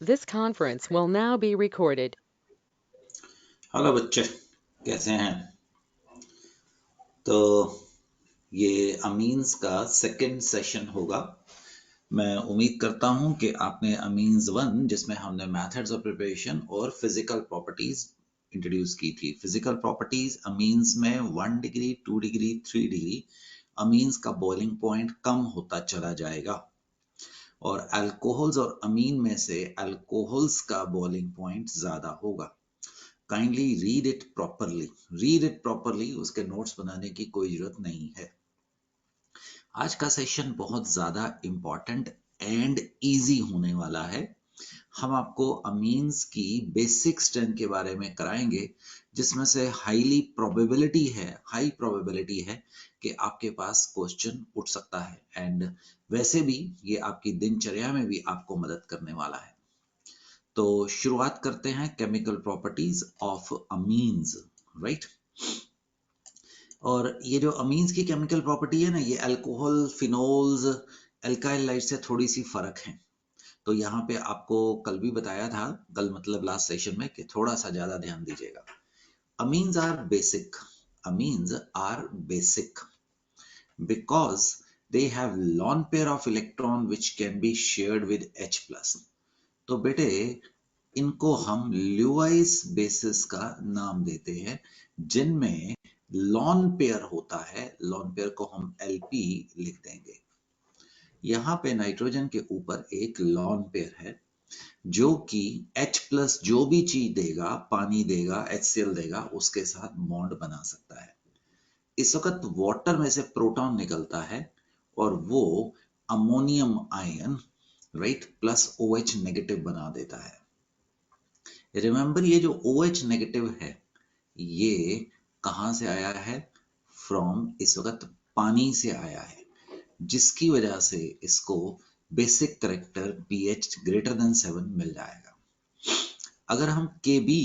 This conference will now be recorded. Hello बच्चे, कैसे हैं? तो ये अमीन्स का सेकंड सेशन होगा। मैं उम्मीद करता हूं कि आपने अमीन्स 1, जिसमें हमने मेथड्स ऑफ प्रिपरेशन और फिजिकल प्रॉपर्टीज इंट्रोड्यूस की थी। फिजिकल प्रॉपर्टीज अमीन्स में 1 डिग्री, 2 डिग्री, 3 डिग्री अमीन्स का बॉइलिंग पॉइंट कम होता चला जाएगा, और अल्कोहल्स और अमीन में से अल्कोहल्स का बॉइलिंग पॉइंट ज्यादा होगा। काइंडली रीड इट प्रॉपरली, उसके नोट्स बनाने की कोई जरूरत नहीं है। आज का सेशन बहुत ज्यादा इंपॉर्टेंट एंड इजी होने वाला है। हम आपको अमीन्स की बेसिक स्ट्रेंथ के बारे में कराएंगे, जिसमें से हाई प्रोबेबिलिटी है कि आपके पास क्वेश्चन उठ सकता है, एंड वैसे भी ये आपकी दिनचर्या में भी आपको मदद करने वाला है। तो शुरुआत करते हैं chemical properties of amines, right. और ये जो अमीन्स की केमिकल प्रॉपर्टी है ना, ये अल्कोहल, फिनोल्स, एल्काइल लाइट से थोड़ी सी फर्क है। तो यहाँ पे आपको कल भी बताया था, कल मतलब लास्ट सेशन में, कि थोड़ा सा ज्यादा ध्यान दीजिएगा। Amines are basic, amines are basic because they have lone pair of electron which can be shared with H plus। तो बेटे, इनको हम ल्यूवाइस बेसिस का नाम देते हैं, जिनमें लॉन पेयर होता है। लॉन पेयर को हम Lp लिख देंगे। यहाँ पे नाइट्रोजन के ऊपर एक लॉन पेयर है, जो कि H प्लस जो भी चीज देगा, पानी देगा, HCl देगा, उसके साथ बॉन्ड बना सकता है। इस वक्त वाटर में से प्रोटॉन निकलता है और वो ammonium ion, right, plus OH negative बना देता है। रिमेंबर, ये जो OH नेगेटिव है, ये कहां से आया है? फ्रॉम, इस वक्त पानी से आया है, जिसकी वजह से इसको basic character pH greater than 7 मिल जाएगा। अगर हम Kb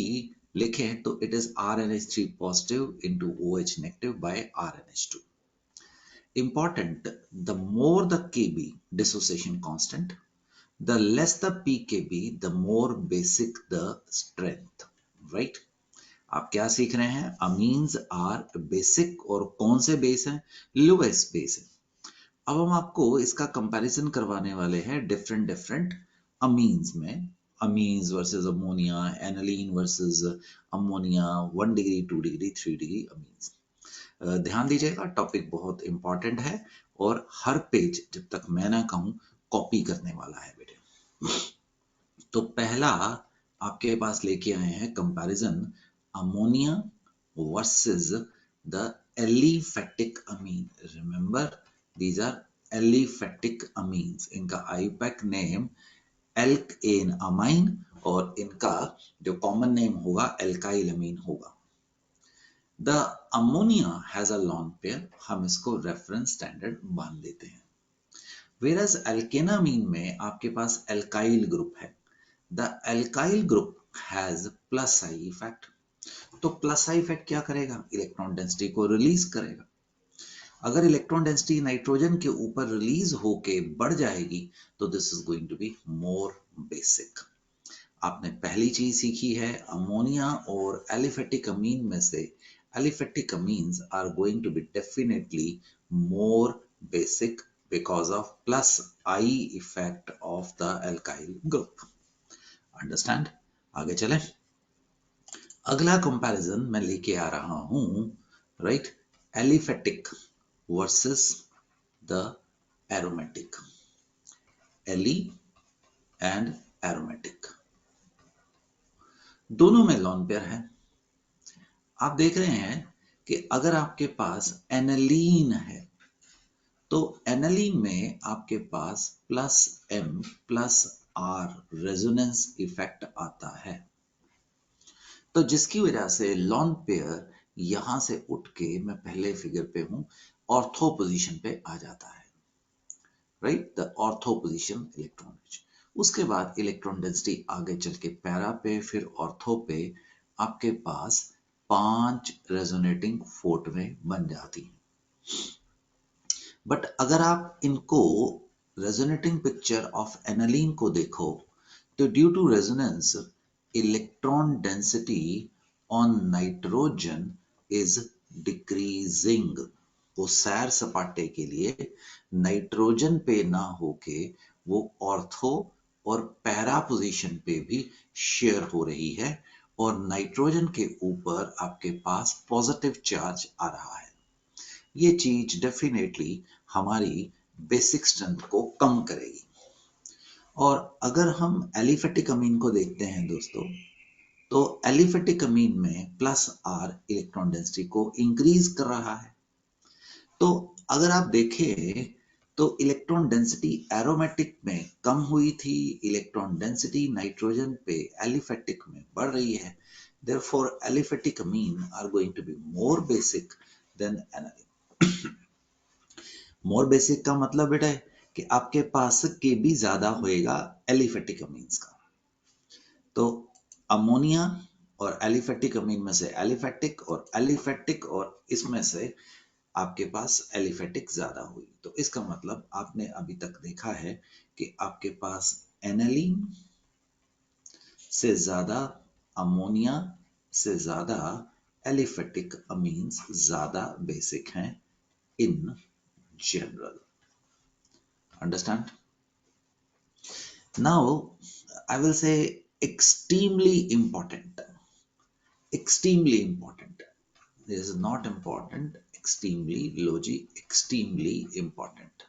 लिखें तो it is RnH3 positive into OH negative by RnH2। Important, the more the Kb dissociation constant, the less the pKb, the more basic the strength, right? आप क्या सीख रहे हैं? अमीन्स आर बेसिक, और कौन से बेस हैं? लोएस्ट बेस है। अब हम आपको इसका कंपैरिजन करवाने वाले हैं डिफरेंट अमीन्स में। Amines versus ammonia, aniline versus ammonia, 1 degree, 2 degree, 3 degree amines. ध्यान दीजिएगा, टॉपिक बहुत इंपॉर्टेंट है, और हर पेज जब तक मैं ना कहूं कॉपी करने वाला है बेटे। तो पहला आपके पास लेके आए हैं comparison ammonia versus the aliphatic amine. Remember, these are aliphatic amines. इनका IUPAC name alkanamine, और इनका जो कॉमन नेम होगा एल्काइल अमीन होगा। The ammonia has a lone pair, हम इसको रेफरेंस स्टैंडर्ड मान लेते हैं। वेरस एल्केनामीन में आपके पास एल्काइल ग्रुप है। The alkyl group has plus I effect. तो प्लस आई इफेक्ट क्या करेगा? इलेक्ट्रॉन डेंसिटी को रिलीज करेगा। अगर इलेक्ट्रॉन डेंसिटी नाइट्रोजन के ऊपर रिलीज होके बढ़ जाएगी, तो this is going to be more basic. आपने पहली चीज सीखी है, अमोनिया और एलिफेटिक अमीन में से aliphatic amines are going to be definitely more basic because of plus I effect of the alkyl group. Understand? आगे चलें। अगला कंपैरिजन मैं लेके आ रहा हूं, right, aliphatic versus the aromatic. Ali and aromatic दोनों में लॉन पेयर है। आप देख रहे हैं कि अगर आपके पास एनालीन है, तो एनालीन में आपके पास plus M plus R resonance effect आता है, तो जिसकी वजह से लॉन पेयर यहां से उठ के, मैं पहले फिगर पे हूं, ऑर्थो पोजीशन पे आ जाता है, right, the ortho position electron. उसके बाद इलेक्ट्रॉन डेंसिटी आगे चल के पैरा पे, फिर ऑर्थो पे आपके पास 5 रेजोनेटिंग फोटोनें बन जाती हैं। बट अगर आप इनको रेजोनेटिंग पिक्चर ऑफ एनालीन को देखो, तो due to resonance electron density on nitrogen is decreasing. वो सैर सपाटे के लिए नाइट्रोजन पे ना होके वो ऑर्थो और पैरा पोजीशन पे भी शेयर हो रही है और नाइट्रोजन के ऊपर आपके पास पॉजिटिव चार्ज आ रहा है। ये चीज डेफिनेटली हमारी बेसिक स्ट्रेंथ को कम करेगी। और अगर हम एलिफेटिक अमीन को देखते हैं दोस्तों, तो एलिफेटिक अमीन में प्लस आर इलेक्ट्रॉन डेंसिटी को इंक्रीज कर रहा है। तो अगर आप देखें तो इलेक्ट्रॉन डेंसिटी एरोमेटिक में कम हुई थी, इलेक्ट्रॉन डेंसिटी नाइट्रोजन पे एलिफेटिक में बढ़ रही है। Therefore, aliphatic amine are going to be more basic than aniline. More basic का मतलब बेटा है कि आपके पास के भी ज्यादा होएगा एलिफेटिक अमीन्स का। तो अमोनिया और एलिफेटिक अमीन में से एलिफेटिक और इसमें से आपके पास एलिफेटिक ज्यादा हुई। तो इसका मतलब आपने अभी तक देखा है कि आपके पास एनालीन से ज्यादा अमोनिया से ज्यादा एलिफेटिक अमीन्स ज्यादा बेसिक हैं in general. Understand? Now I will say extremely important. Extremely important. This is not important. Extremely logi. Extremely important.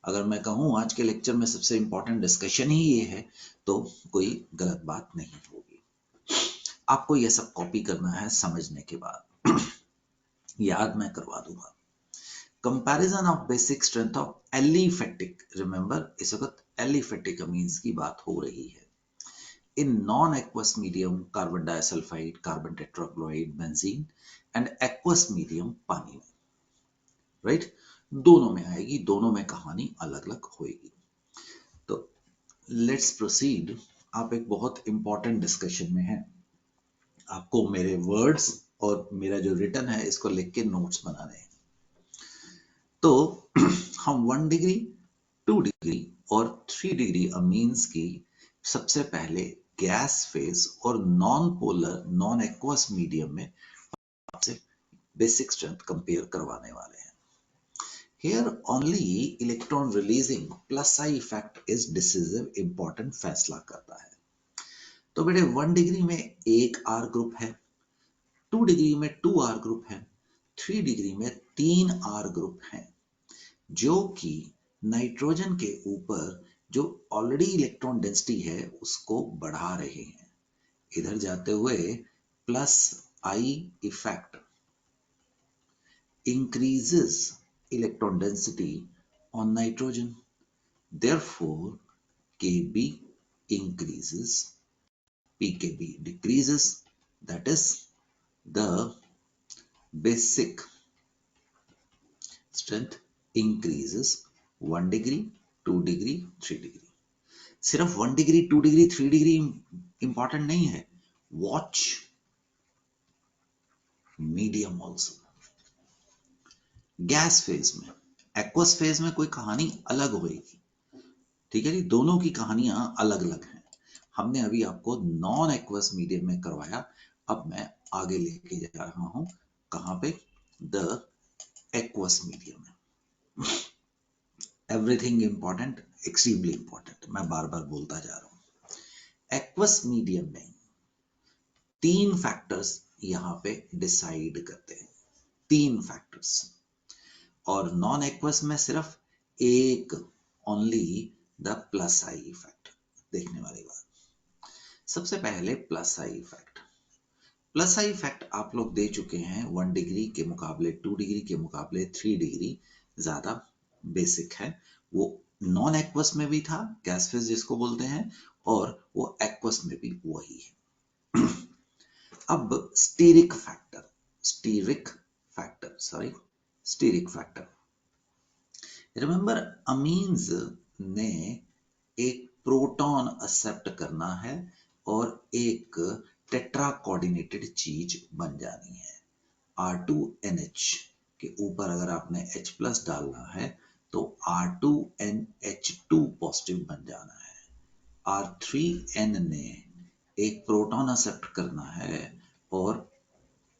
अगर मैं कहूं आज के लेक्चर में सबसे इंपॉर्टेंट डिस्कशन ही ये है तो कोई गलत बात नहीं होगी। आपको ये सब कॉपी करना है समझने के बाद। याद मैं करवा दूंगा। Comparison of basic strength of aliphatic, remember इस वक्त एलिफेटिक अमीन्स की बात हो रही है, in non aqueous medium carbon disulphide, carbon tetrachloride, benzene and aqueous medium पानी में, राइट? दोनों में आएगी, दोनों में कहानी अलग अलग होगी। तो लेट्स प्रोसीड। आप एक बहुत इंपॉर्टेंट डिस्कशन में हैं, आपको मेरे वर्ड्स और मेरा जो रिटन है इसको लिख के नोट्स बनाने हैं। तो हम 1 डिग्री, 2 डिग्री और 3 डिग्री अमीन्स की सबसे पहले गैस फेज और non polar non aqueous medium में आपसे बेसिक स्ट्रेंथ कंपेयर करवाने वाले हैं। Here only electron releasing plus I effect is decisive, important फैसला करता है। तो बेटे 1 डिग्री में एक R ग्रुप है, 2 डिग्री में 2 R ग्रुप है, 3 डिग्री में 3 R ग्रुप हैं, जो कि नाइट्रोजन के ऊपर जो ऑलरेडी इलेक्ट्रॉन डेंसिटी है उसको बढ़ा रहे हैं। इधर जाते हुए plus I effect increases electron density on nitrogen. Therefore, Kb increases, pKb decreases. That is the basic strength increases 1 degree, 2 degree, 3 degree. सिर्फ 1 डिग्री, 2 डिग्री, 3 डिग्री इंपॉर्टेंट नहीं है, watch medium also. Gas phase में, aqueous phase में कोई कहानी अलग होगी, ठीक है जी, दोनों की कहानियां अलग अलग हैं। हमने अभी आपको नॉन एक्वस मीडियम में करवाया, अब मैं आगे लेके जा रहा हूं कहां पे, द एक्वस मीडियम में। एवरीथिंग इंपॉर्टेंट, एक्सट्रीमली इंपॉर्टेंट, मैं बार बार बोलता जा रहा हूं। एक्वस मीडियम में 3 फैक्टर्स यहां पे डिसाइड करते हैं, 3 फैक्टर्स, और नॉन एक्वस में सिर्फ एक, only the plus I effect. देखने वाली बात, सबसे पहले plus I effect. Plus I effect आप लोग दे चुके हैं 1 डिग्री के मुकाबले, 2 डिग्री के मुकाबले 3 डिग्री ज्यादा बेसिक है। वो नॉन एक्वस में भी था, गैस फेज जिसको बोलते हैं, और वो एक्वस में भी वही है। अब स्टीरिक फैक्टर, रिमेंबर अमीन्स ने एक प्रोटॉन एक्सेप्ट करना है और एक टेट्रा कोऑर्डिनेटेड चीज बन जानी है। R2NH के ऊपर अगर आपने H प्लस डालना है तो R2NH2 पॉजिटिव बन जाना है। R3N ने एक प्रोटॉन एक्सेप्ट करना है और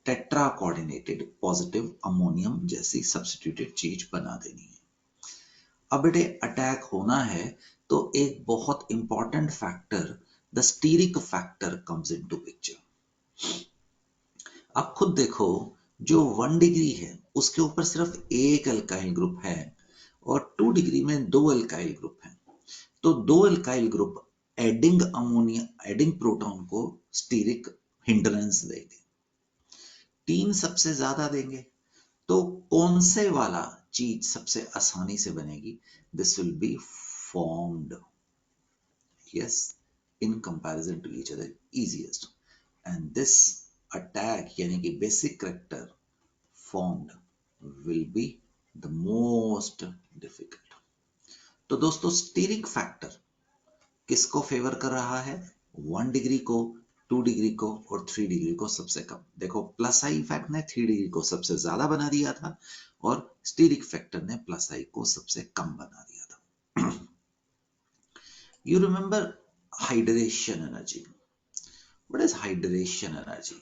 टेट्रा कोऑर्डिनेटेड पॉजिटिव अमोनियम जैसी सब्स्टिट्यूटेड चीज बना देनी है। अब बेटे अटैक होना है तो एक बहुत important factor the steric factor comes into picture. आप खुद देखो, जो 1 डिग्री है उसके ऊपर सिर्फ एक अल्काइल ग्रुप है और 2 डिग्री में 2 अल्काइल ग्रुप है। तो 2 अल्काइल ग्रुप एडिंग प्रोटॉन को स्टीरिक हिंड्रेंस देंगे, 3 सबसे ज्यादा देंगे। तो कौन से वाला चीज सबसे आसानी से बनेगी? This will be formed, yes, in comparison to each other easiest, and this attack यानी कि basic character formed will be the most difficult। तो दोस्तों स्टीरिक फैक्टर किसको फेवर कर रहा है? 1 डिग्री को, 2 डिग्री को और 3 डिग्री को सबसे कम। देखो प्लस आई इफेक्ट ने 3 डिग्री को सबसे ज्यादा बना दिया था और स्टीरिक फैक्टर ने प्लस आई को सबसे कम बना दिया था। You remember hydration energy. What is hydration energy?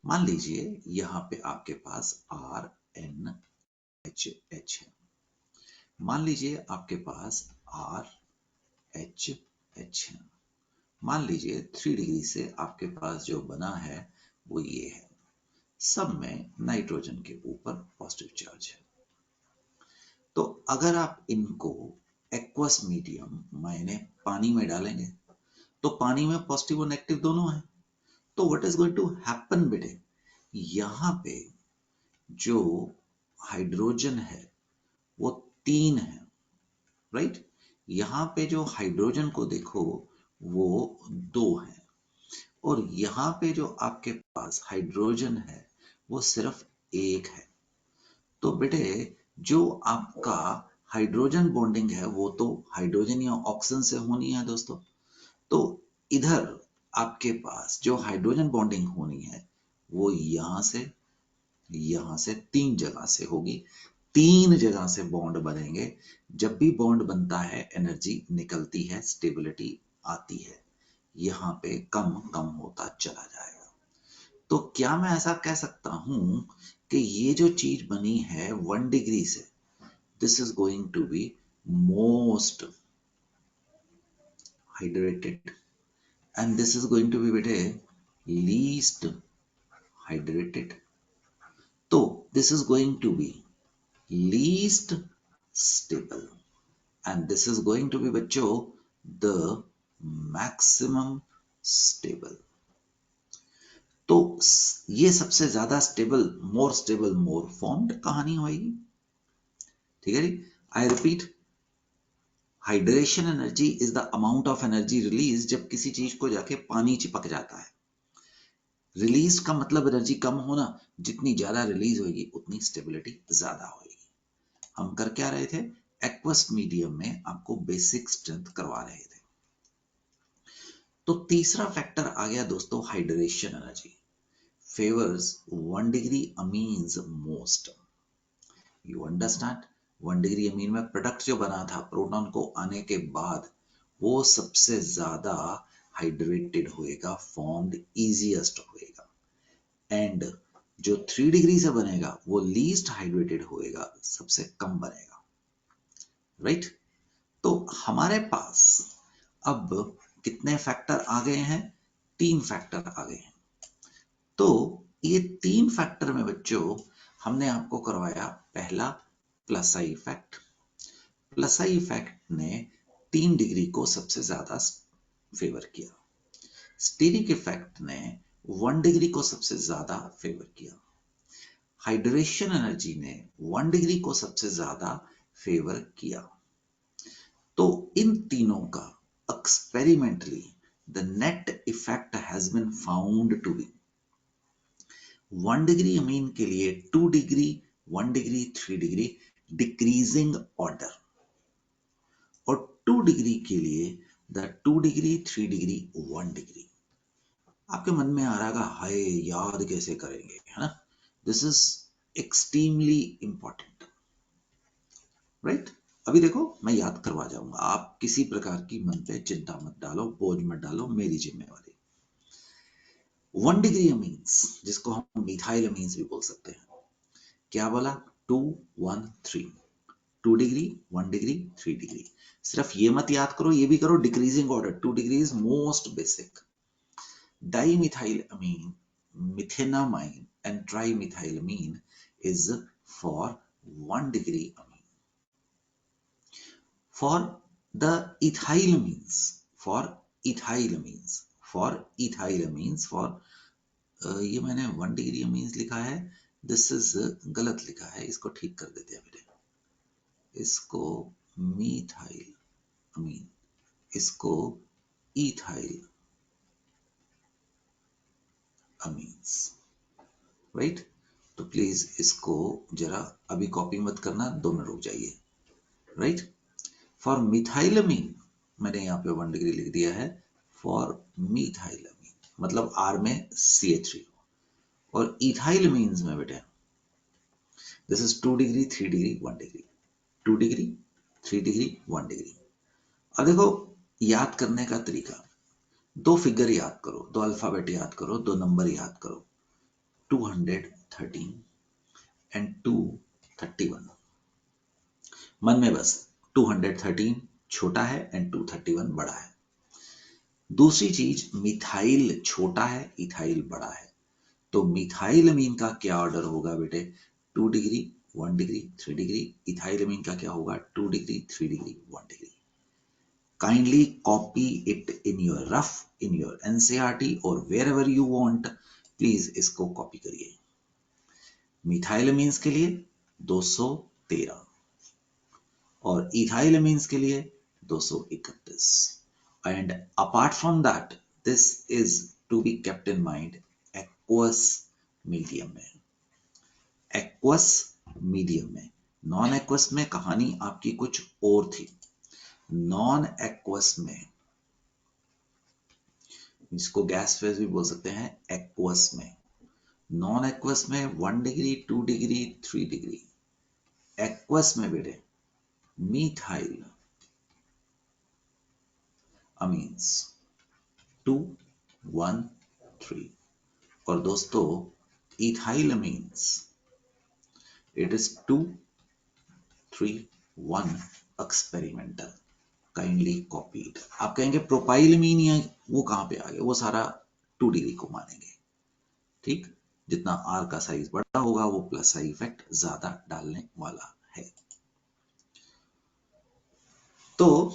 मान लीजिए यहां पे आपके पास RNHH है, मान लीजिए आपके पास RHH है, मान लीजिए 3 डिग्री से आपके पास जो बना है वो ये है, सब में नाइट्रोजन के ऊपर पॉजिटिव चार्ज है। तो अगर आप इनको एक्वस मीडियम मायने पानी में डालेंगे तो पानी में पॉजिटिव और नेगेटिव दोनों है। तो what is going to happen बेटे, यहां पे जो हाइड्रोजन है वो 3 है, राइट? यहां पे जो हाइड्रोजन को देखो वो 2 है और यहां पे जो आपके पास हाइड्रोजन है वो सिर्फ 1 है। तो बेटे जो आपका हाइड्रोजन बॉन्डिंग है वो तो हाइड्रोजन या ऑक्सीजन से होनी है दोस्तों। तो इधर आपके पास जो हाइड्रोजन बॉन्डिंग होनी है वो यहां से 3 जगह से होगी, 3 जगह से बॉन्ड बनेंगे। जब भी बॉन्ड बनता है एनर्जी निकलती है, स्टेबिलिटी आती है, यहाँ पे कम कम होता चला जाएगा। तो क्या मैं ऐसा कह सकता हूं कि ये जो चीज बनी है 1 डिग्री से, this is going to be most hydrated and this is going to be बेटे लीस्ट हाइड्रेटेड। तो this is going to be least stable and this is going to be बच्चों the maximum stable। तो ये सबसे ज्यादा stable, मोर formed कहानी होगी, ठीक है जी। I repeat, hydration energy is the amount of energy release जब किसी चीज को जाके पानी चिपक जाता है। रिलीज का मतलब एनर्जी कम होना, जितनी ज्यादा रिलीज होगी उतनी स्टेबिलिटी ज्यादा होगी। हम कर क्या रहे थे? एक्वस मीडियम में आपको बेसिक स्ट्रेंथ करवा रहे थे। तो तीसरा फैक्टर आ गया दोस्तों hydration energy favours 1 degree amines most. You understand? 1 degree अमीन में प्रोडक्ट जो बना था प्रोटॉन को आने के बाद वो सबसे ज्यादा हाइड्रेटेड होएगा, फॉर्म्ड इजीएस्ट होएगा, एंड जो 3 डिग्री से बनेगा वो लीस्ट हाइड्रेटेड होएगा, सबसे कम बनेगा, राइट? तो हमारे पास अब कितने फैक्टर आ गए हैं? 3 फैक्टर आ गए हैं। तो ये 3 फैक्टर में बच्चों हमने आपको करवाया पहला plus I effect. Plus I effect ने 3 डिग्री को सबसे ज्यादा फेवर किया। स्टीरिक इफेक्ट ने 1 डिग्री को सबसे ज्यादा फेवर किया। हाइड्रेशन एनर्जी ने 1 डिग्री को सबसे ज्यादा फेवर किया। तो इन तीनों का experimentally the net effect has been found to be 1 degree amine के लिए 2 degree, 1 degree, 3 degree decreasing order, और 2 डिग्री के लिए द 2 डिग्री, 3 डिग्री, 1 डिग्री। आपके मन में आ रहा है हाय याद कैसे करेंगे, है ना? This is extremely important, right? अभी देखो मैं याद करवा जाऊंगा, आप किसी प्रकार की मन पे चिंता मत डालो, बोझ मत डालो, मेरी जिम्मेवारी। 1 डिग्री अमीन्स, जिसको हम मिथाइल अमीन्स भी बोल सकते हैं, क्या बोला? 2 1 3, 2 डिग्री, 1 डिग्री, 3 डिग्री। सिर्फ ये मत याद करो, ये भी करो decreasing order. 2 degree is most basic. Dimethylamine, methenamine, and trimethylamine is for 1 degree amine. For the ethylamines, for ये मैंने 1 डिग्री अमीन्स लिखा है, दिस इज गलत लिखा है, इसको ठीक कर देते हैं बेटे। इसको मीथाइल अमीन, इसको इथाइल अमीन्स, राइट? तो प्लीज इसको जरा अभी कॉपी मत करना, 2 मिनट रुक जाइए, राइट? फॉर मिथाइलमीन मैंने यहाँ पे 1 डिग्री लिख दिया है, फॉर मिथाइलमीन मतलब आर में CH3, और इथाइलमीन्स में बेटे this is 2 degree, 3 degree, 1 degree, 2 degree, 3 degree, 1 degree. अब देखो याद करने का तरीका, 2 फिगर याद करो, 2 अल्फाबेट याद करो, 2 नंबर याद करो, 213 एंड 231। मन में बस 213 छोटा है एंड 231 बड़ा है। दूसरी चीज, मिथाइल छोटा है, इथाइल बड़ा है, तो मिथाइल अमीन का क्या ऑर्डर होगा बेटे? 2 degree, 1 degree, 3 degree. Ethyl amine का क्या होगा? 2 degree, 3 degree, 1 degree. Kindly copy it in your rough, in your NCERT और wherever you want, please इसको कॉपी करिए। मिथाइल अमीन्स के लिए 213 और इथाइल अमीन्स के लिए 231। And apart from that, this is to be kept in mind aqueous medium में, aqueous medium में। नॉन एक्वस में कहानी आपकी कुछ और थी। नॉन एक्वस में, जिसको गैस फेज भी बोल सकते हैं, एक्वस में, नॉन एक्वस में 1 डिग्री, 2 डिग्री, 3 डिग्री। एक्वस में बेटे मिथाइल अमीन्स 2 1 3, और दोस्तों ethyl amines it is 2 3 1 experimental, kindly copied। आप कहेंगे प्रोपाइलमीन या वो कहां पे आ गए? वो सारा 2 डिग्री को मानेंगे, ठीक? जितना आर का साइज बड़ा होगा वो प्लस साइड इफेक्ट ज्यादा डालने वाला है। तो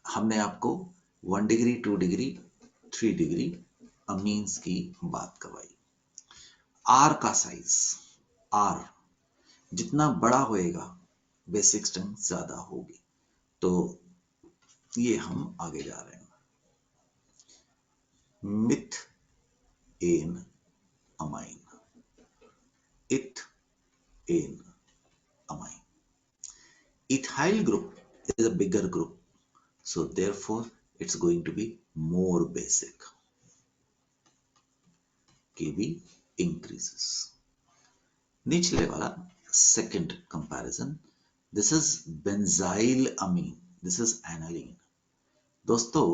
हमने आपको 1 डिग्री, 2 डिग्री, 3 डिग्री अमीन्स की बात करवाई। आर का साइज, आर जितना बड़ा होएगा बेसिक स्ट्रेंथ ज्यादा होगी, तो ये हम आगे जा रहे हैं। Methanamine, ethanamine. Ethyl group is a bigger group, so therefore it's going to be more basic. Kb increases. निचले वाला second comparison, this is benzyl amine, this is aniline। दोस्तों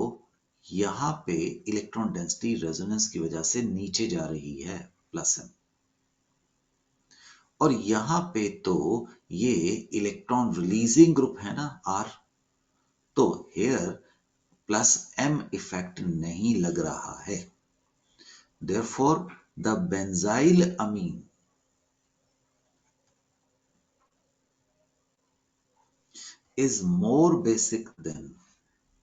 यहां पे electron density resonance की वजह से नीचे जा रही है, +m, और यहां पे तो ये इलेक्ट्रॉन रिलीजिंग ग्रुप है ना, R, तो हेयर +m इफेक्ट नहीं लग रहा है। Therefore the benzyl amine is more basic than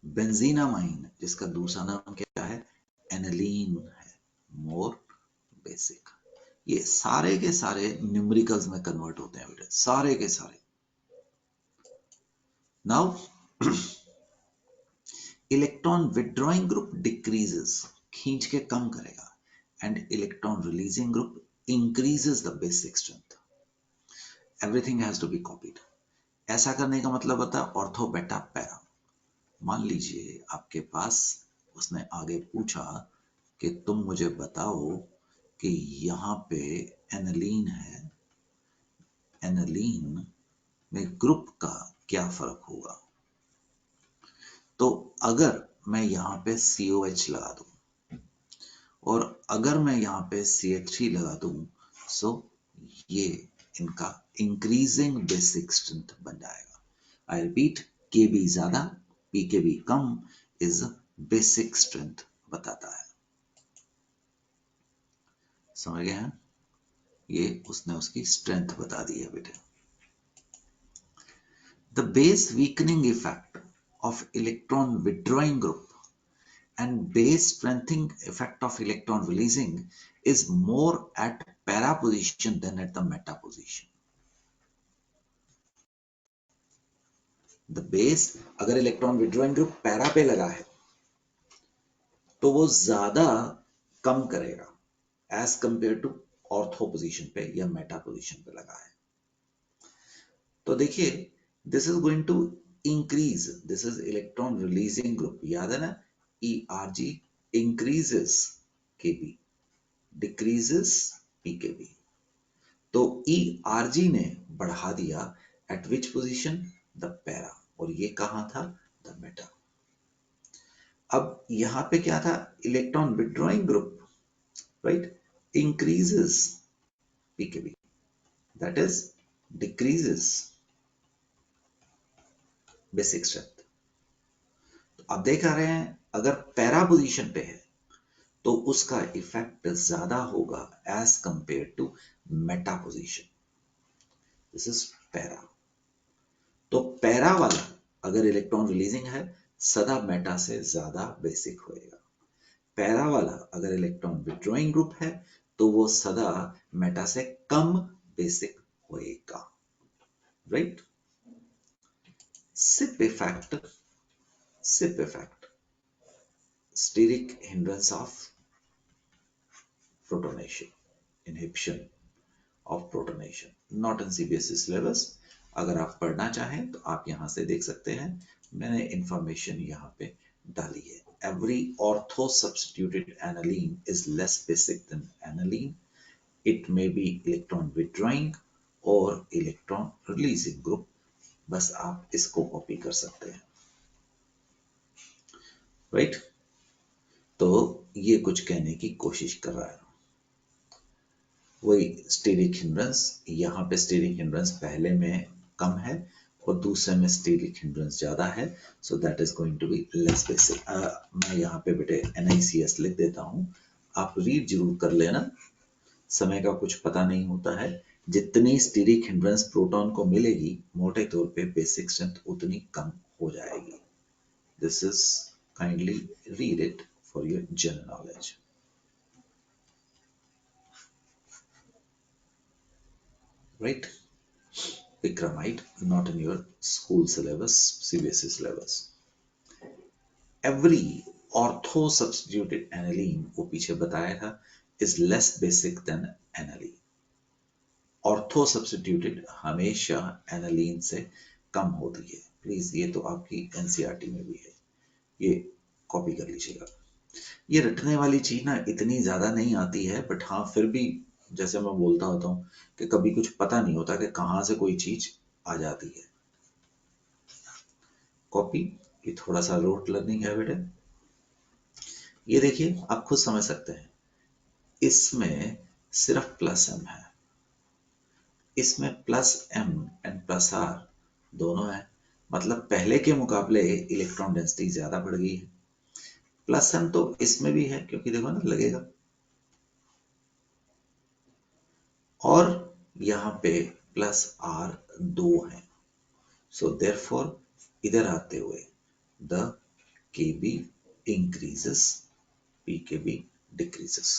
benzenamine, जिसका दूसरा नाम क्या है? एनालीन है, more basic। ये सारे के सारे न्यूमेरिकल्स में कन्वर्ट होते हैं बेटे, सारे के सारे। Now electron withdrawing group decreases, खींच के कम करेगा, and electron releasing group increases the basic strength. Everything has to be copied. ऐसा करने का मतलब होता है ऑर्थो बेटा पैरा। मान लीजिए आपके पास उसने आगे पूछा कि तुम मुझे बताओ कि यहाँ पे एनालीन है, एनालीन में ग्रुप का क्या फर्क होगा। तो अगर मैं यहाँ पे COH लगा दूं और अगर मैं यहाँ पे CH3 लगा दूं, सो ये इनका इंक्रीजिंग बेसिक स्ट्रेंथ बन जाएगा। आई रिपीट, Kb ज्यादा Pkb come is basic strength बताता है। समझ गए हैं? ये उसने उसकी स्ट्रेंथ बता दी है बेटे। The base weakening effect of electron withdrawing group and base strengthening effect of electron releasing is more at para position than at the meta position. The base अगर इलेक्ट्रॉन विड्रॉइंग ग्रुप पैरा पे लगा है तो वो ज्यादा कम करेगा as compare to ortho position पे या मेटा पोजीशन पे लगा है। तो देखिए, this is going to increase, this is electron releasing group, याद है ना, ERG increases Kb, decreases Pkb। तो ERG ने बढ़ा दिया eight which position, the para, और ये कहां था, द मेटा। अब यहां पे क्या था, electron withdrawing group, right, increases Pkb, that is decreases basic strength। तो अब देख रहे हैं अगर पैरा पोजीशन पे है तो उसका इफेक्ट ज्यादा होगा as compare to meta position. This is para. तो पैरा वाला अगर इलेक्ट्रॉन रिलीजिंग है सदा मेटा से ज्यादा बेसिक होएगा। पैरा वाला अगर इलेक्ट्रॉन विड्रॉइंग ग्रुप है तो वो सदा मेटा से कम बेसिक होएगा, right. SIP effect, SIP effect, steric hindrance of protonation, inhibition of protonation, not in CBSE syllabus। अगर आप पढ़ना चाहें तो आप यहां से देख सकते हैं, मैंने इंफॉर्मेशन यहाँ पे डाली है। Every ortho substituted aniline is less basic than aniline. It may be electron withdrawing or electron releasing group। बस आप इसको कॉपी कर सकते हैं, राइट। तो ये कुछ कहने की कोशिश कर रहा है। वही स्टेरिक हिंड्रेंस, यहाँ पे स्टेरिक हिंड्रेंस पहले में कम है और दूसरे में स्टेरिक हिंड्रेंस ज्यादा है, so that is going to be less basic. मैं यहाँ पे बेटे NICS लिख देता हूँ, आप रीड जरूर कर लेना, समय का कुछ पता नहीं होता है। जितनी स्टेरिक हिंड्रेंस प्रोटॉन को मिलेगी मोटे तौर पे बेसिक स्ट्रेंथ उतनी कम हो जाएगी। This is, kindly read it for your general knowledge. Right? Vikramite, not in your school syllabus, CBSE syllabus. Every ortho substituted aniline, वो पीछे बताया था, is less basic than aniline. Ortho substituted हमेशा aniline से कम होती है। प्लीज ये तो आपकी NCERT में भी है, ये कॉपी कर लीजिएगा। ये रटने वाली चीज ना इतनी ज्यादा नहीं आती है, बट हाँ फिर भी जैसे मैं बोलता होता हूँ कि कभी कुछ पता नहीं होता कि कहाँ से कोई चीज आ जाती है। कॉपी, ये थोड़ा सा रोट लर्निंग है बेटे। ये देखिए आप खुद समझ सकते हैं, इसमें सिर्फ +m है, इसमें +m एंड +r दोनों है, मतलब पहले के मुकाबले इलेक्ट्रॉन डेंसिटी ज्यादा बढ़ गई है। +m तो इसमें भी है क्योंकि देखो ना लगेगा, और यहाँ पे +r 2 है। सो देयरफॉर इधर आते हुए the Kb increases, Pkb decreases।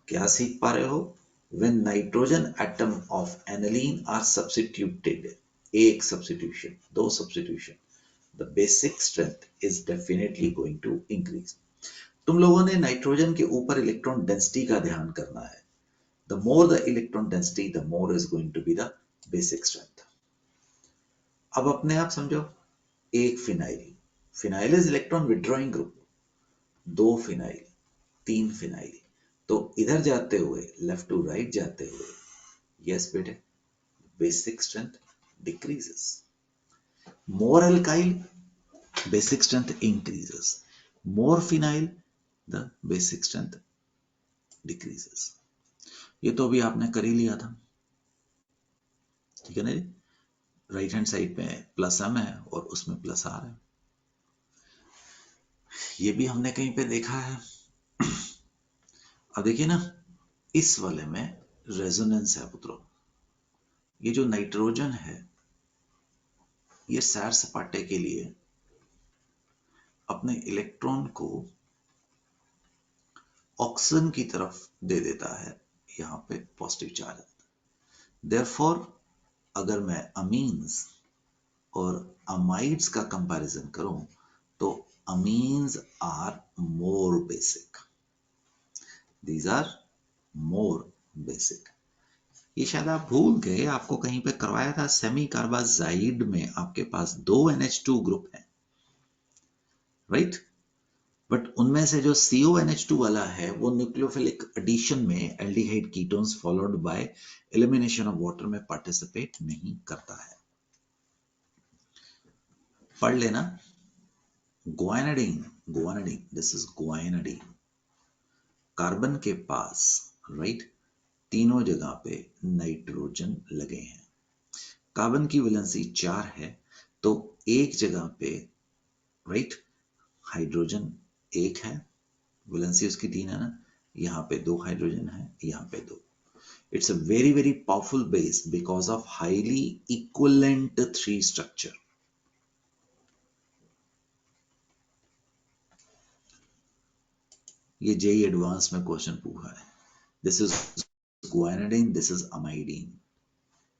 क्या सीख पा रहे हो? When nitrogen atom of aniline are substituted, एक substitution, दो substitution, the basic strength is definitely going to increase। तुम लोगों ने नाइट्रोजन के ऊपर इलेक्ट्रॉन डेंसिटी का ध्यान करना है। The more the electron density, the more is going to be the basic strength। अब अपने आप समझो, एक phenyl, phenyl is electron withdrawing group, दो फिनाइल, तीन फिनाइल, तो इधर जाते हुए लेफ्ट टू राइट जाते हुए, यस बेटे, basic strength decreases. More alkyl, basic strength increases. More phenyl, the basic strength decreases. ये तो अभी आपने कर ही लिया था, ठीक है ना जी। राइट हैंड साइड पे प्लस एम है और उसमें प्लस आर है, ये भी हमने कहीं पे देखा है। अब देखिए ना, इस वाले में रेजोनेंस है पुत्रों। ये जो नाइट्रोजन है, ये सैर सपाटे के लिए अपने इलेक्ट्रॉन को ऑक्सीजन की तरफ दे देता है, यहाँ पे पॉजिटिव चार्ज। देयरफॉर अगर मैं अमीन्स और अमाइड्स का कंपैरिजन करूं तो amines are more basic, these are more basic. ये शायद आप भूल गए, आपको कहीं पे करवाया था सेमी कार्बाजाइड में आपके पास 2 NH2 ग्रुप है, राइट। बट उनमें से जो CONH2 वाला है वो न्यूक्लियोफिलिक एडिशन में aldehyde ketones followed by elimination of water में पार्टिसिपेट नहीं करता है। पढ़ लेना, guanidine, this is guanidine. Carbon के पास, राइट, तीनों जगह पे नाइट्रोजन लगे हैं। कार्बन की वैलेंसी 4 है, तो एक जगह पे, राइट, हाइड्रोजन 1 है, वैलेंसी उसकी 3 है ना, यहाँ पे 2 हाइड्रोजन है, यहाँ पे 2। It's a very very powerful base because of highly equivalent 3 structure. ये JEE एडवांस में क्वेश्चन पूछा है। This is guanidine, this is amidine.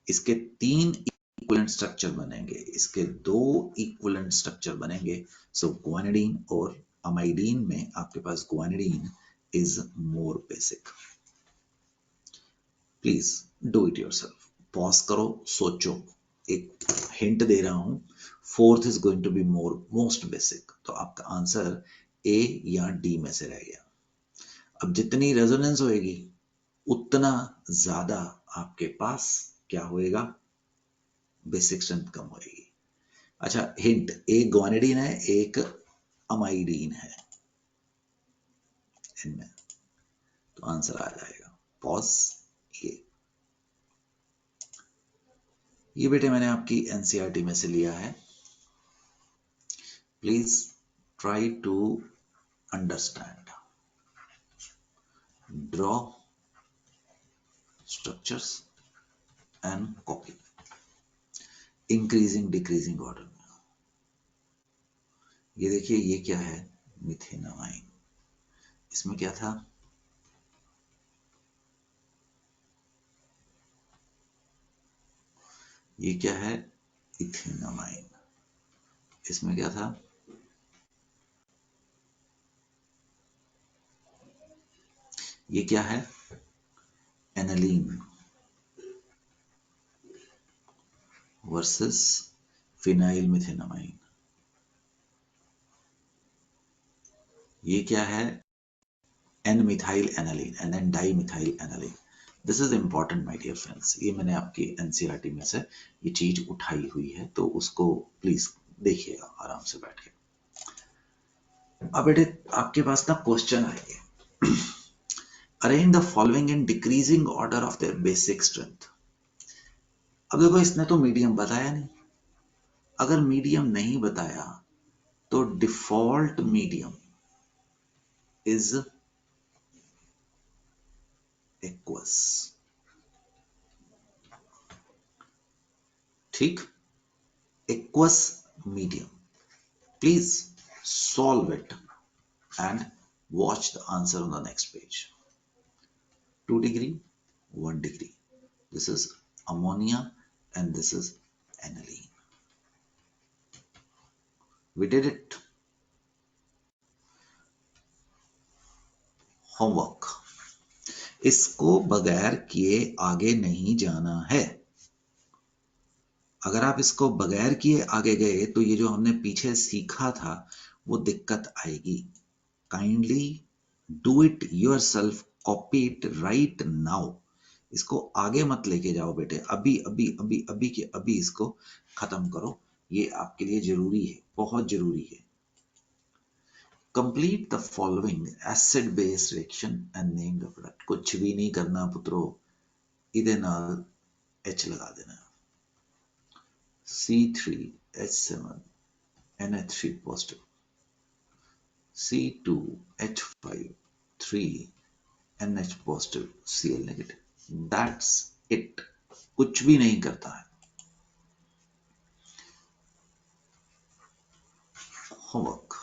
इसके 3 इक्विवेलेंट स्ट्रक्चर बनेंगे, इसके 2 इक्विवेलेंट स्ट्रक्चर बनेंगे। सो guanidine और amidine में आपके पास guanidine is more basic. Please do it yourself, pause करो, सोचो। एक हिंट दे रहा हूं, fourth is going to be most basic, तो आपका आंसर ए या डी में से रह गया। अब जितनी रेजोनेंस होएगी उतना ज्यादा आपके पास क्या होएगा, बेसिक स्ट्रेंथ कम होएगी। अच्छा हिंट, एक ग्वानिडीन है, एक अमाइडीन है इनमें, तो आंसर आ जाएगा। पॉज। ये बेटे मैंने आपकी एनसीईआरटी में से लिया है, please try to understand, draw structures and copy, increasing decreasing order में। ये देखिए, ये क्या है, मिथेनामाइन। इसमें क्या था, ये क्या है, इथेनामाइन। इसमें क्या था, ये क्या है, एनालीन वर्सेस फिनाइल मिथेनामाइन। ये क्या है, N methyl aniline, N dimethyl aniline. This is important my dear friends, ये मैंने आपकी एनसीईआरटी में से ये चीज उठाई हुई है, तो उसको प्लीज देखिएगा आराम से बैठ के। अब बेटे आपके पास ना क्वेश्चन आएंगे, arrange the following in decreasing order of their basic strength. अब देखो, इसने तो मीडियम बताया नहीं, अगर मीडियम नहीं बताया तो डिफॉल्ट मीडियम इज एक्वस, ठीक, aqueous medium. Please solve it and watch the answer on the next page. 2 degree, 1 degree. This is ammonia and this is aniline. We did it. Homework. इसको बगैर किए आगे नहीं जाना है। अगर आप इसको बगैर किए आगे गए तो ये जो हमने पीछे सीखा था वो दिक्कत आएगी। Kindly do it yourself, copy it right now. इसको आगे मत लेके जाओ बेटे, अभी अभी अभी अभी के अभी इसको खत्म करो, ये आपके लिए जरूरी है, बहुत जरूरी है। Complete the following acid base reaction and name the product. कुछ भी नहीं करना पुत्रो, इधे नाल H लगा देना। C3H7 NH3 positive, C2H5 3 NH positive Cl negative। That's it, कुछ भी नहीं करता है। होमवर्क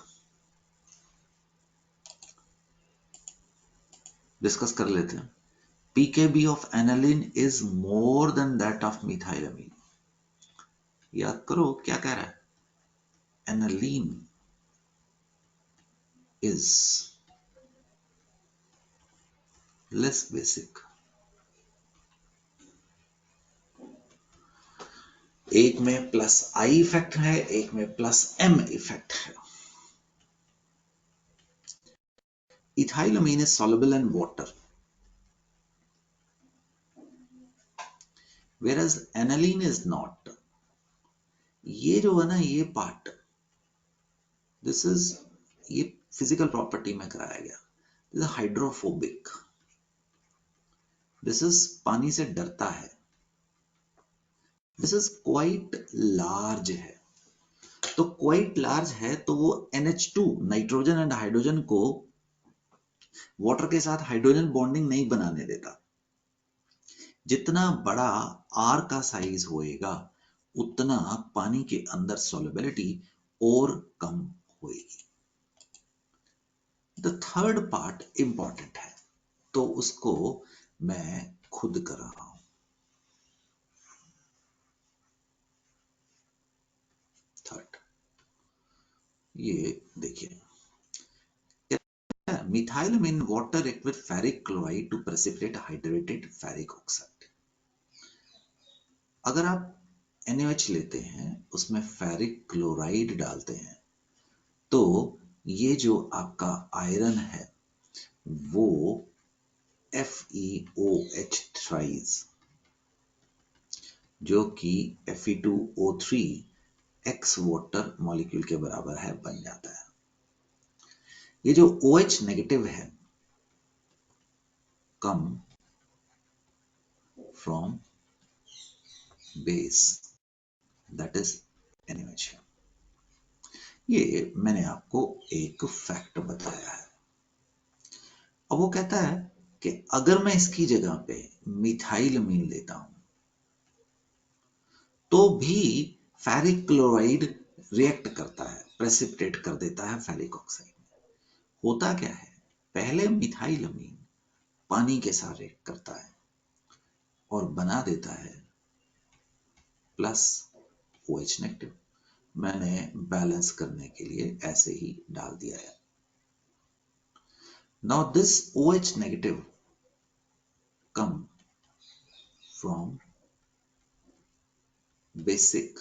डिस्कस कर लेते हैं। pKb of aniline is more than that of methylamine। याद करो क्या कह रहा है, aniline is less basic। एक में प्लस I इफेक्ट है, एक में प्लस M इफेक्ट है। ethylamine is soluble in water, whereas aniline is not। ये जो है ना, ये पार्ट, दिस इज, ये फिजिकल प्रॉपर्टी में कराया गया। This is hydrophobic, this is पानी से डरता है, दिस इज क्वाइट लार्ज है। तो क्वाइट लार्ज है तो वो NH2 नाइट्रोजन एंड हाइड्रोजन को वाटर के साथ हाइड्रोजन बॉन्डिंग नहीं बनाने देता। जितना बड़ा R का साइज होएगा उतना पानी के अंदर सॉल्युबिलिटी और कम होएगी। द थर्ड पार्ट इंपॉर्टेंट है, तो उसको मैं खुद कर रहा हूं। थर्ड, ये देखिए, methylamine water react with ferric chloride to precipitate hydrated ferric oxide। अगर आप NaOH लेते हैं, उसमें फेरिक क्लोराइड डालते हैं, तो ये जो आपका आयरन है वो FeOH थ्राइज, जो कि Fe2O3 एक्स वाटर मॉलिक्यूल के बराबर है, बन जाता है। ये जो OH नेगेटिव है, come from base, that is NaOH। ये मैंने आपको एक फैक्ट बताया है। अब वो कहता है कि अगर मैं इसकी जगह पे मिथाइलमीन लेता हूं तो भी फेरिक क्लोराइड रिएक्ट करता है, प्रेसिपिटेट कर देता है फेरिक ऑक्साइड में। होता क्या है, पहले मिथाइलमीन पानी के साथ रिएक्ट करता है और बना देता है प्लस OH नेगेटिव। मैंने बैलेंस करने के लिए ऐसे ही डाल दिया है। Now this OH negative come from basic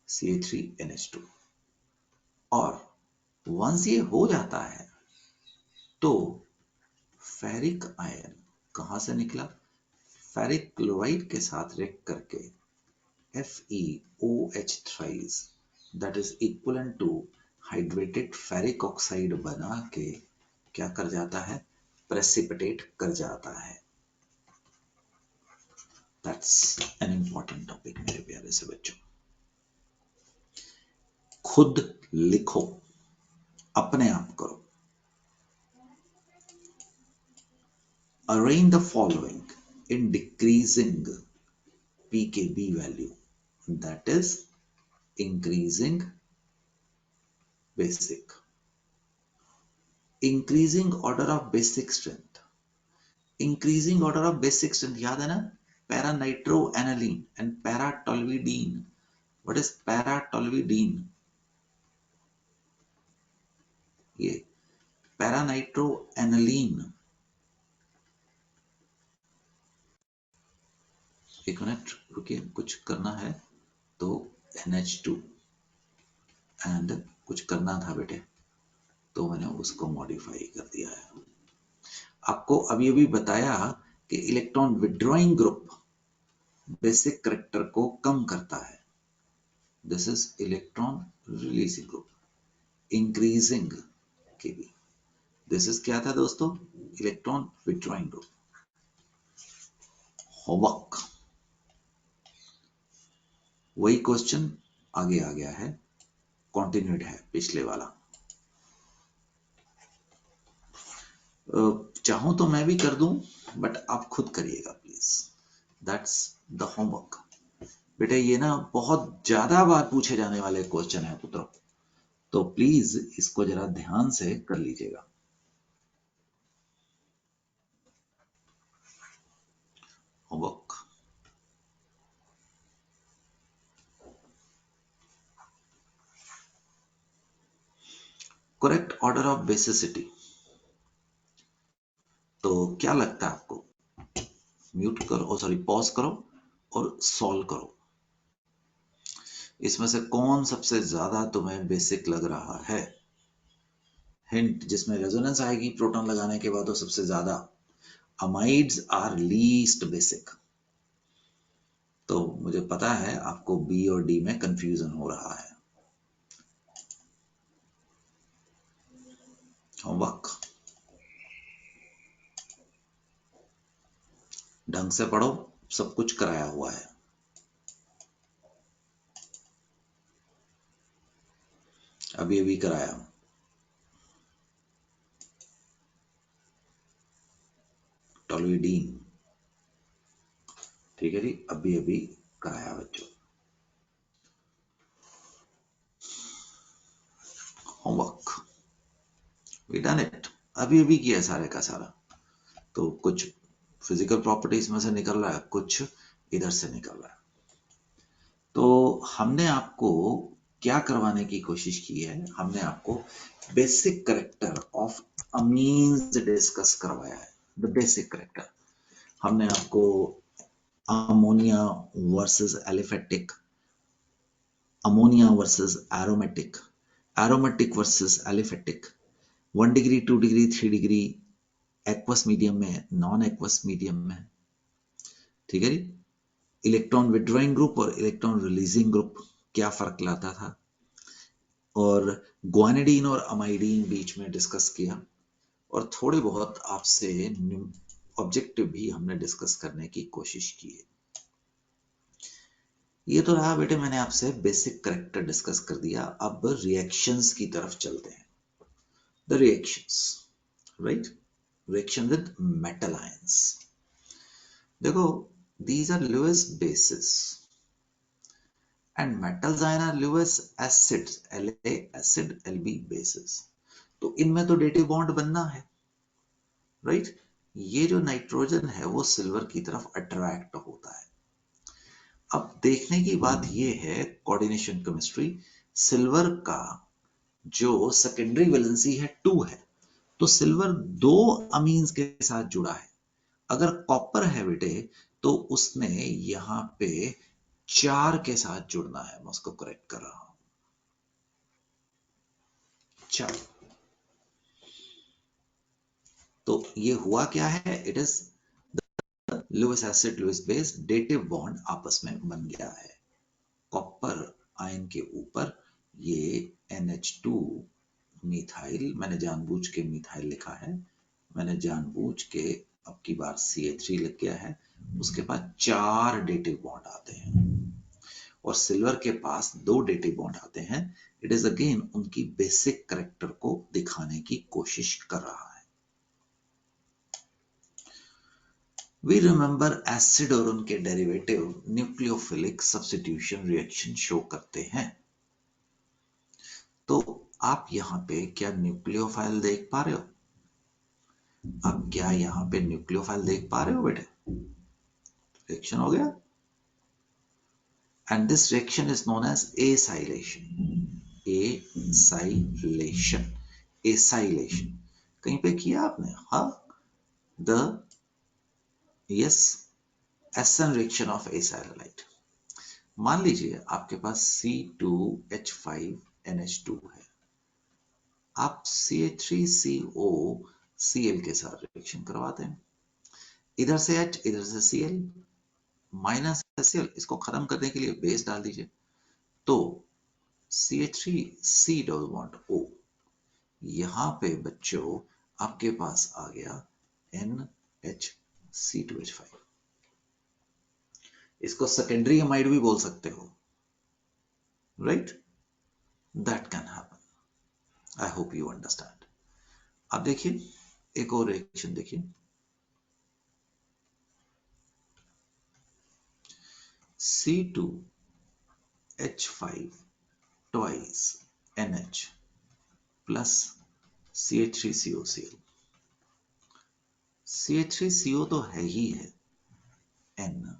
CH3NH2, और वंस ये हो जाता है तो फेरिक आयन कहां से निकला, फेरिक क्लोराइड के साथ रिएक्ट करके FeOH thrice, that is equivalent to hydrated ferric oxide बना के क्या कर जाता है, प्रेसिपिटेट कर जाता है। दैट्स एन इंपॉर्टेंट टॉपिक मेरे प्यारे से बच्चों। खुद लिखो, अपने आप करो। Arrange the following in decreasing pKb value, that is increasing basic, increasing order of basic strength, increasing order of basic strength याद है ना, para-nitroaniline and para-toluidine। What is para-toluidine? ये para-nitroaniline, एक मिनट रुकिए, कुछ करना है तो NH2 एंड कुछ करना था बेटे, तो मैंने उसको मॉडिफाई कर दिया है। आपको अभी अभी बताया कि electron withdrawing group basic character को कम करता है, this is electron releasing group, increasing Kb। This is क्या था दोस्तों, इलेक्ट्रॉन विथड्रॉइंग ग्रुप। होमवर्क, वही क्वेश्चन आगे आ गया है, कॉन्टिन्यूड है पिछले वाला। चाहूं तो मैं भी कर दूं, बट आप खुद करिएगा प्लीज, दैट्स द होमवर्क। बेटे ये ना बहुत ज्यादा बार पूछे जाने वाले क्वेश्चन है पुत्रों, तो प्लीज इसको जरा ध्यान से कर लीजिएगा। Homework, correct order of basicity, तो क्या लगता है आपको, म्यूट करो, सॉरी पॉज करो और सॉल्व करो। इसमें से कौन सबसे ज्यादा तुम्हें बेसिक लग रहा है? हिंट, जिसमें रेजोनेंस आएगी प्रोटॉन लगाने के बाद वो सबसे ज्यादा। Amides are least basic. तो मुझे पता है आपको बी और डी में कंफ्यूजन हो रहा है। होमवर्क, ढंग से पढ़ो, सब कुछ कराया हुआ है। अभी अभी कराया, टोलुइडीन, ठीक है जी, अभी अभी कराया बच्चों। होमवर्क, वी डन इट, अभी अभी किया सारे का सारा। तो कुछ फिजिकल प्रॉपर्टीज में से निकल रहा है, कुछ इधर से निकल रहा है। तो हमने आपको क्या करवाने की कोशिश की है, हमने आपको basic character of amines discuss करवाया है। द बेसिक करेक्टर हमने आपको ammonia versus aliphatic, ammonia versus aromatic, aromatic versus aliphatic, 1 degree 2 degree 3 degree aqueous medium में, नॉन एक्वस मीडियम में, ठीक है जी। इलेक्ट्रॉन विड्रॉइंग ग्रुप और इलेक्ट्रॉन रिलीजिंग ग्रुप क्या फर्क लाता था, और ग्वानिडीन और अमाइडीन बीच में डिस्कस किया, और थोड़े बहुत आपसे ऑब्जेक्टिव भी हमने डिस्कस करने की कोशिश की है। ये तो रहा बेटे, मैंने आपसे बेसिक करेक्टर डिस्कस कर दिया। अब रिएक्शंस की तरफ चलते हैं। The reactions, right, reaction with metal ions. देखो, these are Lewis bases and metals ion are Lewis acids, La acid, Lb bases। तो इनमें तो डेटिव बॉन्ड बनना है, राइट। ये जो नाइट्रोजन है वो सिल्वर की तरफ अट्रैक्ट होता है। अब देखने की बात ये है, कोऑर्डिनेशन केमिस्ट्री, सिल्वर का जो सेकेंडरी वैलेंसी है 2 है, तो सिल्वर 2 अमीन्स के साथ जुड़ा है। अगर कॉपर है बेटे तो उसने यहां पे 4 के साथ जुड़ना है। मैं उसको करेक्ट कर रहा हूं, 4। तो ये हुआ क्या है, it is Lewis acid Lewis base, dative bond आपस में बन गया है। कॉपर आयन के ऊपर ये NH2 मिथाइल, मैंने जानबूझ के मिथाइल लिखा है, मैंने जानबूझ के अब की बार CH3 लिख गया है। उसके बाद 4 डेटिव बॉन्ड आते हैं और सिल्वर के पास 2 डेटिव बॉन्ड आते हैं। इट इज अगेन उनकी बेसिक करेक्टर को दिखाने की कोशिश कर रहा है। वी रिमेंबर एसिड और उनके derivative nucleophilic substitution reaction show करते हैं। तो आप यहाँ पे क्या न्यूक्लियोफाइल देख पा रहे हो? आप क्या यहाँ पे न्यूक्लियोफाइल देख पा रहे हो बेटे? रिएक्शन हो गया, and this reaction is known as acylation। acylation, acylation कहीं पे किया आपने? हाँ, the yes SN reaction of acylate। मान लीजिए आपके पास C2H5NH2 है, आप CH3COCl के साथ रिएक्शन करवाते हैं, इधर से H इधर से Cl माइनस HCl, इसको खत्म करने के लिए बेस डाल दीजिए, तो CH3C डबल बॉन्ड O, यहां पे बच्चों आपके पास आ गया NH2H5। इसको सेकेंडरी अमाइड भी बोल सकते हो, right? That can happen. I hope you understand. अब देखिए एक और रिएक्शन देखिए, C2H5 twice NH plus CH3COCl। CH3CO तो है ही है, N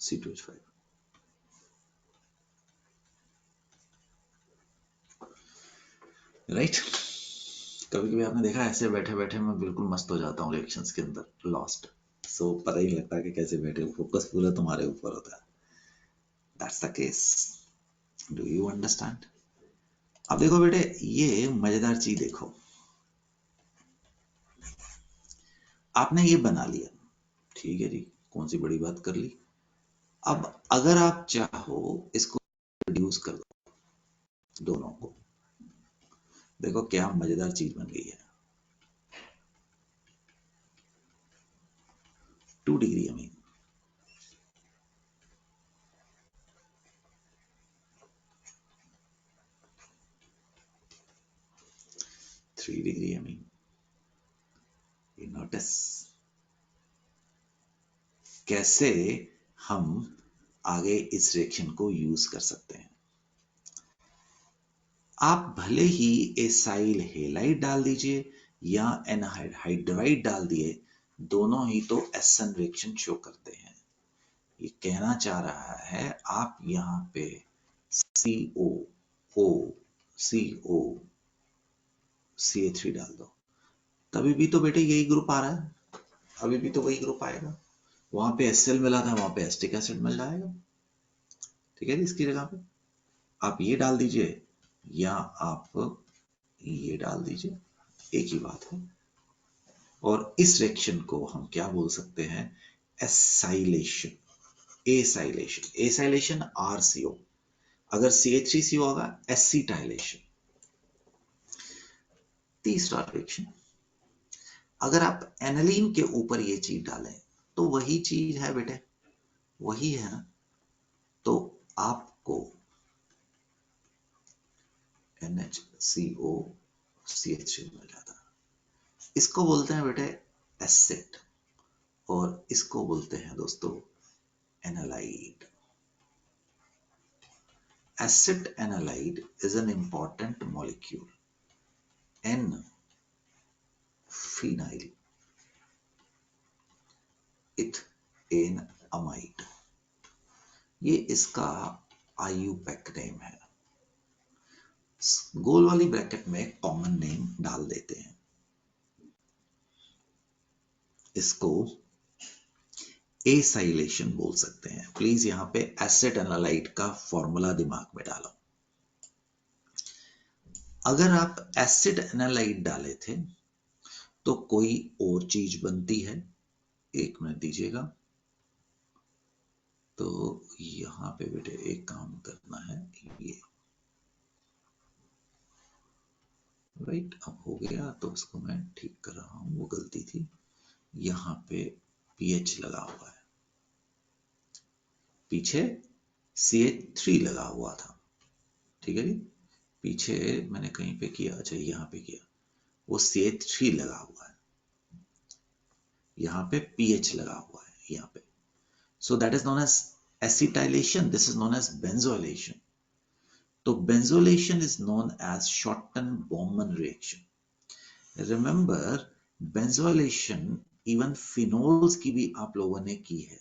C2H5, राइट? कभी कभी आपने देखा ऐसे बैठे बैठे मैं बिल्कुल मस्त हो जाता हूँ रिएक्शंस के अंदर, लॉस्ट। सो पता ही नहीं लगता कि कैसे बैठे, फोकस पूरा तुम्हारे ऊपर होता है। That's the case. Do you understand? अब देखो बेटे, ये मजेदार चीज देखो, आपने ये बना लिया, ठीक है जी, कौन सी बड़ी बात कर ली। अब अगर आप चाहो इसको रिड्यूस कर दो दोनों को, देखो क्या मजेदार चीज बन गई है। 2 degree amine, 3 degree amine. You notice कैसे हम आगे इस रिएक्शन को यूज कर सकते हैं। आप भले ही एसाइल हेलाइड डाल दीजिए या एनहाइड्राइड डाल दिए, दोनों ही तो एसन रिएक्शन शो करते हैं। ये कहना चाह रहा है आप यहाँ पे CO O CO CH3 डाल दो, तभी भी तो बेटे यही ग्रुप आ रहा है, अभी भी तो वही ग्रुप आएगा। वहां पे HCl मिला था, वहां पे एसिटिक एसिड मिल जाएगा, ठीक है। इसकी जगह पे आप ये डाल दीजिए या आप ये डाल दीजिए, एक ही बात है। और इस रिएक्शन को हम क्या बोल सकते हैं? Acylation, acylation, acylation RCO। अगर CH3CO होगा एसिटाइलेशन। तीसरा रिएक्शन, अगर आप एनालीन के ऊपर ये चीज डालें तो वही चीज है बेटे, वही है ना, तो आपको NHCO CH3 मिल जाता है। इसको बोलते हैं बेटे एसिड, और इसको बोलते हैं दोस्तों analyte. Acid analyte is an important molecule, N-phenyl ethaneamide। ये इसका IUPAC नेम है। गोल वाली ब्रैकेट में कॉमन नेम डाल देते हैं, इसको एसाइलेशन बोल सकते हैं। प्लीज यहाँ पे एसिड एनालाइट का फॉर्मूला दिमाग में डालो। अगर आप एसिड एनालाइट डाले थे तो कोई और चीज बनती है, एक मिनट दीजिएगा। तो यहाँ पे बेटे एक काम करना है, ये राइट अब हो गया, तो उसको मैं ठीक कर रहा हूँ, वो गलती थी। यहाँ पे पीएच लगा हुआ है, पीछे CH3 लगा हुआ था, ठीक है जी। पीछे मैंने कहीं पे किया, अच्छा यहाँ पे किया, वो CH3 लगा हुआ है, यहाँ पे पीएच लगा हुआ है यहाँ पे। So that is known as acetylation, this is known as benzoylation. तो benzoylation is known as Schotten Baumann reaction. Remember benzoylation even phenols की भी आप लोगों ने की है।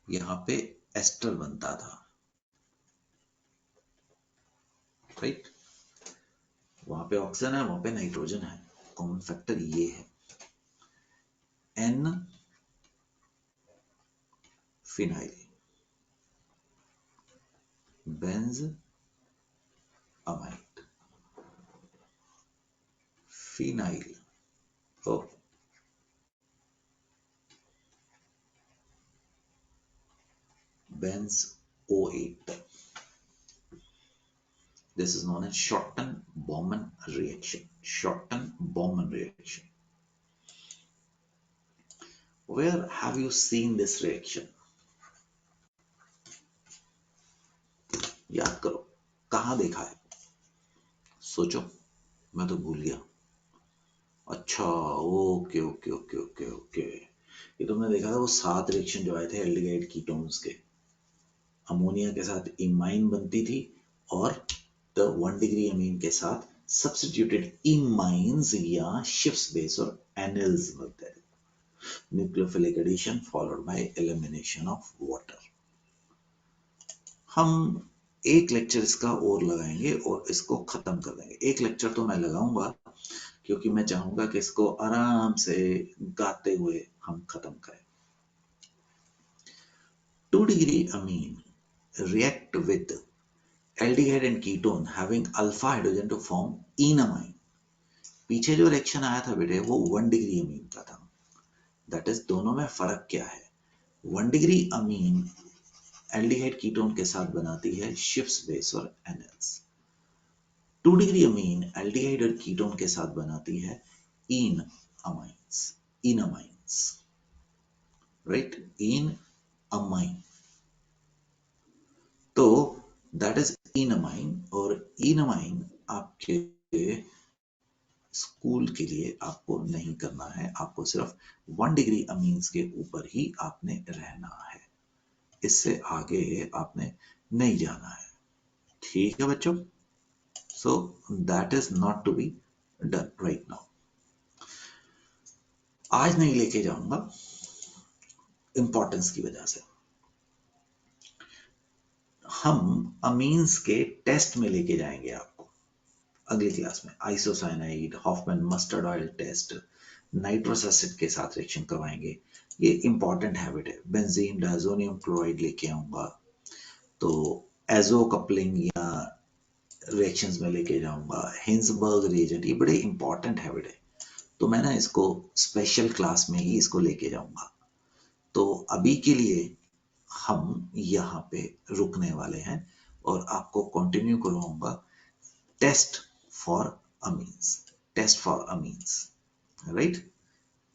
यहाँ पे एस्टर बनता था, राइट? वहां पे ऑक्सीजन है, वहां पे नाइट्रोजन है, कॉमन फैक्टर ये है N phenyl benzamide, phenyl, O benzoate. This is known as Schotten-Baumann reaction. Schotten-Baumann reaction. Where have you seen this reaction? याद करो, कहां देखा है? सोचो, मैं तो भूल गया। अच्छा, okay okay okay okay okay, ये तुमने देखा था वो 7 रिएक्शन जो आए थे एल्डिहाइड कीटोन्स के, अमोनिया के साथ इमाइन बनती थी और द 1 डिग्री अमीन के साथ सब्स्टिट्यूटेड इमाइन्स या शिफ्स बेस और एनिल्स बनते थे. Nucleophilic addition followed by elimination of water. हम एक लेक्चर इसका और लगाएंगे और इसको खत्म कर देंगे. एक लेक्चर तो मैं लगाऊंगा क्योंकि मैं चाहूंगा कि इसको आराम से गाते हुए हम खत्म करें. 2 degree amine react with aldehyde and ketone having alpha hydrogen to form enamine. पीछे जो रिएक्शन आया था बेटे वो 1 डिग्री अमीन का था. दैट इज दोनों में फर्क क्या है? 1 डिग्री अमीन एल्डिहाइड कीटोन के साथ बनाती है शिफ्स बेस और एनल्स. 2 डिग्री अमीन एल्डिहाइड और कीटोन के साथ बनाती है enamines, राइट? enamine. तो दैट इज enamine और enamine आपके स्कूल के लिए आपको नहीं करना है. आपको सिर्फ 1 डिग्री अमीन्स के ऊपर ही आपने रहना है. इससे आगे आपने नहीं जाना है. ठीक है बच्चों? So that is not to be done right now. आज नहीं लेके जाऊंगा इंपॉर्टेंस की वजह से. हम अमीन्स के टेस्ट में लेके जाएंगे आपको अगली क्लास में. Isocyanide, Hofmann mustard oil test, nitrous acid के साथ रिएक्शन करवाएंगे. ये इंपॉर्टेंट हैबिट है. बेंजीन डायजोनियम क्लोराइड लेके आऊंगा. तो एजो कपलिंग या रिएक्शंस में लेके जाऊंगा. हिंसबर्ग रिएजेंट, ये बड़े इंपॉर्टेंट हैबिट है. तो मैं ना इसको स्पेशल क्लास में ही इसको लेके जाऊंगा. तो अभी के लिए हम यहाँ पे रुकने वाले हैं और आपको कंटिन्यू करवाऊंगा टेस्ट फॉर अमीन्स, राइट?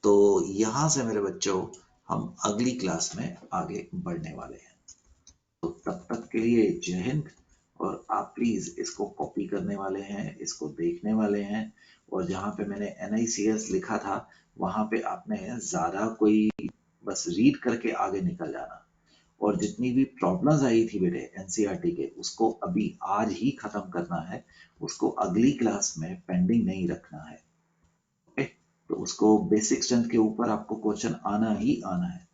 तो यहां से मेरे बच्चों हम अगली क्लास में आगे बढ़ने वाले हैं. तो तब तक के लिए जय हिंद. और आप प्लीज इसको कॉपी करने वाले हैं, इसको देखने वाले हैं. और जहां पे मैंने NICS लिखा था वहां पे आपने ज्यादा कोई बस रीड करके आगे निकल जाना. और जितनी भी प्रॉब्लम्स आई थी बेटे NCERT के, उसको अभी आज ही खत्म करना है. उसको अगली क्लास में पेंडिंग नहीं रखना है. ओके? तो उसको बेसिक स्ट्रेंथ के ऊपर आपको क्वेश्चन आना ही आना है.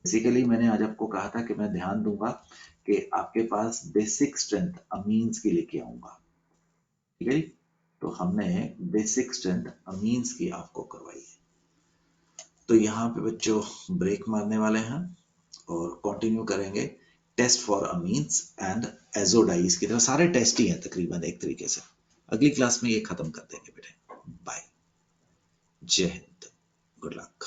बेसिकली मैंने आज आपको कहा था कि मैं ध्यान दूंगा कि आपके पास बेसिक स्ट्रेंथ अमीन्स की लेके आऊंगा. ठीक है? तो हमने बेसिक स्ट्रेंथ अमीन्स की आपको करवाई है. तो यहाँ पे बच्चों ब्रेक मारने वाले हैं और कंटिन्यू करेंगे टेस्ट फॉर अमीन्स एंड एजोडाइज की तरह. सारे टेस्ट ही हैं तकरीबन एक तरीके से. अगली क्लास में ये खत्म कर देंगे बेटे. बाय. जय हिंद. Good luck.